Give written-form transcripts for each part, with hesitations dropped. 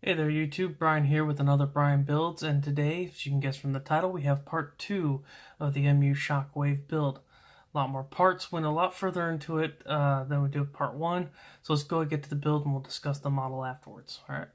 Hey there YouTube, Brian here with another Brian Builds, and today, as you can guess from the title, we have part 2 of the MU Shockwave build. A lot more parts, went a lot further into it than we did part 1, so let's go and get to the build and we'll discuss the model afterwards. Alright.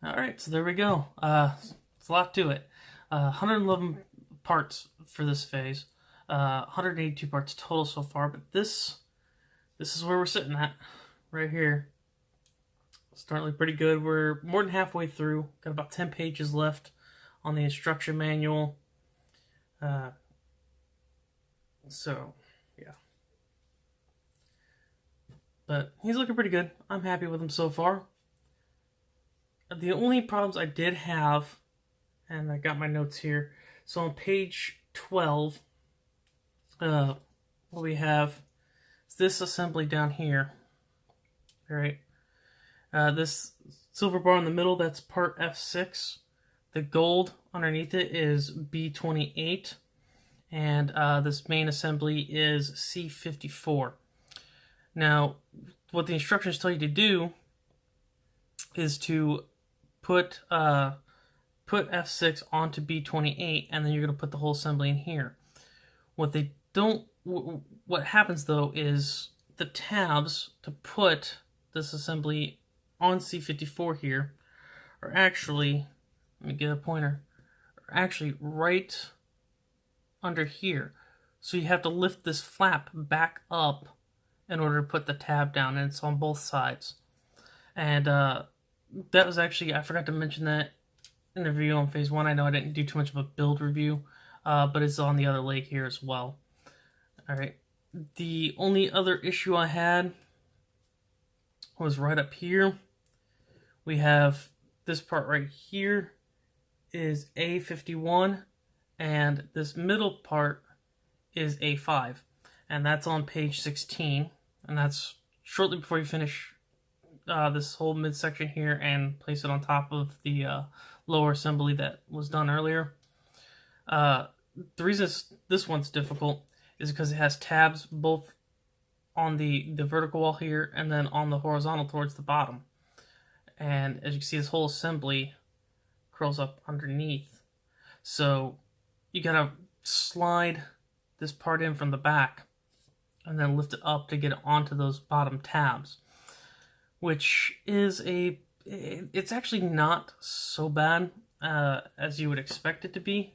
Alright, so there we go. It's a lot to it. 111 parts for this phase. 182 parts total so far, but this is where we're sitting at, right here. Starting to look pretty good. We're more than halfway through. Got about 10 pages left on the instruction manual. So, yeah. But he's looking pretty good. I'm happy with him so far. The only problems I did have, and I got my notes here. So on page 12, what we have is this assembly down here. All right. This silver bar in the middle, that's part F6. The gold underneath it is B28. And this main assembly is C54. Now, what the instructions tell you to do is to put F6 onto B28, and then you're going to put the whole assembly in here. What happens though is the tabs to put this assembly on C54 here are actually, let me get a pointer, are actually right under here. So you have to lift this flap back up in order to put the tab down, and it's on both sides. And that was actually, I forgot to mention that in the review on phase 1. I know I didn't do too much of a build review, but it's on the other leg here as well. Alright, the only other issue I had was right up here. We have this part right here is A51, and this middle part is A5, and that's on page 16, and that's shortly before you finish this whole midsection here and place it on top of the lower assembly that was done earlier. The reason this one's difficult is because it has tabs both on the vertical wall here and then on the horizontal towards the bottom. And as you can see, this whole assembly curls up underneath. So you gotta slide this part in from the back and then lift it up to get it onto those bottom tabs, which is it's actually not so bad as you would expect it to be,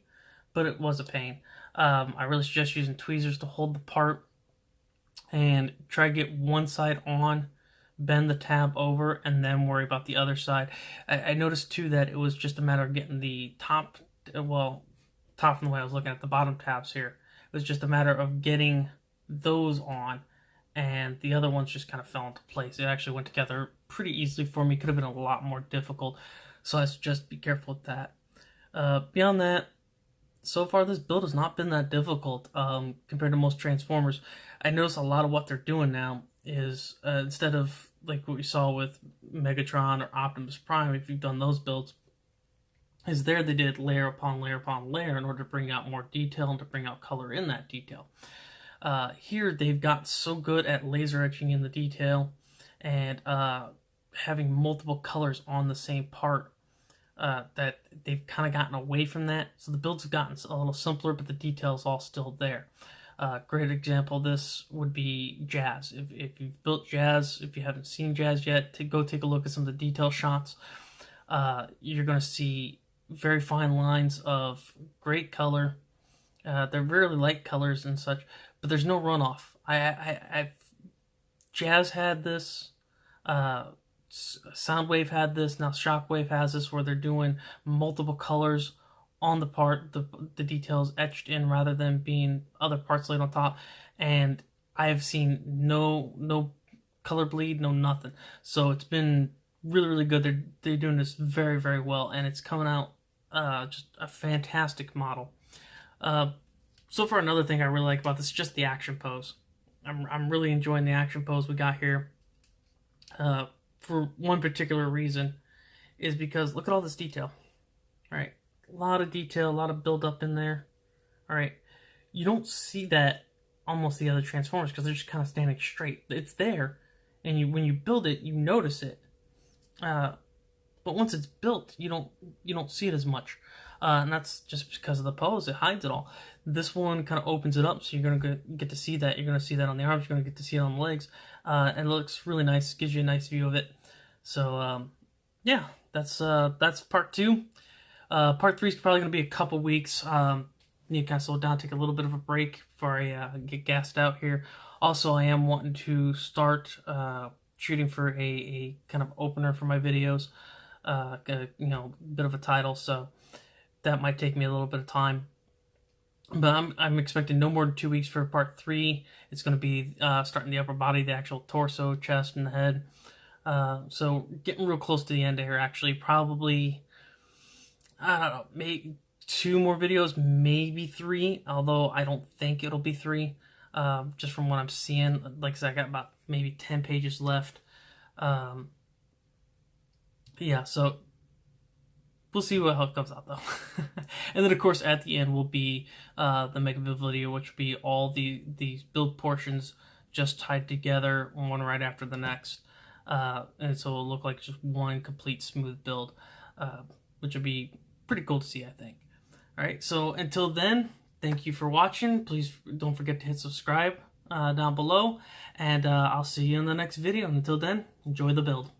but it was a pain. I really suggest using tweezers to hold the part and try to get one side on, bend the tab over, and then worry about the other side. I noticed too that it was just a matter of getting the top from the way I was looking at the bottom tabs here. It was just a matter of getting those on, and the other ones just kind of fell into place. It actually went together pretty easily for me. Could have been a lot more difficult, so I suggest be careful with that. Beyond that, so far this build has not been that difficult compared to most Transformers. I notice a lot of what they're doing now is instead of like what we saw with Megatron or Optimus Prime, if you've done those builds, is there they did layer upon layer upon layer in order to bring out more detail and to bring out color in that detail. Here they've got so good at laser etching in the detail and having multiple colors on the same part that they've kind of gotten away from that. So the builds have gotten a little simpler, but the detail's all still there. Great example of this would be Jazz. If you've built Jazz, if you haven't seen Jazz yet, go take a look at some of the detail shots. You're going to see very fine lines of great color. They're really light colors and such, but there's no runoff. Jazz had this, Soundwave had this, now Shockwave has this, where they're doing multiple colors on the part, the details etched in rather than being other parts laid on top, and I have seen no color bleed, no nothing. So it's been really, really good. They're doing this very, very well, and it's coming out just a fantastic model. So far, another thing I really like about this is just the action pose. I'm really enjoying the action pose we got here. For one particular reason, is because look at all this detail. All right, a lot of detail, a lot of build up in there. All right, you don't see that almost the other Transformers because they're just kind of standing straight. It's there, and when you build it, you notice it. But once it's built, you don't see it as much, and that's just because of the pose. It hides it all. This one kind of opens it up, so you're gonna get to see that. You're gonna see that on the arms. You're gonna get to see it on the legs, and it looks really nice. Gives you a nice view of it. So yeah, that's part 2. Part 3 is probably gonna be a couple weeks. Need to kind of slow down, take a little bit of a break before I get gassed out here. Also, I am wanting to start shooting for a kind of opener for my videos. Bit of a title, so that might take me a little bit of time. But I'm expecting no more than 2 weeks for part 3. It's going to be starting the upper body, the actual torso, chest, and the head. So getting real close to the end here, actually. Probably, I don't know, maybe 2 more videos, maybe 3. Although I don't think it'll be 3. Just from what I'm seeing. Like I said, I got about maybe 10 pages left. Yeah, so we'll see how it comes out, though. And then, of course, at the end will be the mega build video, which will be all these build portions just tied together, one right after the next. And so it'll look like just one complete smooth build, which would be pretty cool to see, I think. All right, so until then, thank you for watching. Please don't forget to hit subscribe down below, and I'll see you in the next video. And until then, enjoy the build.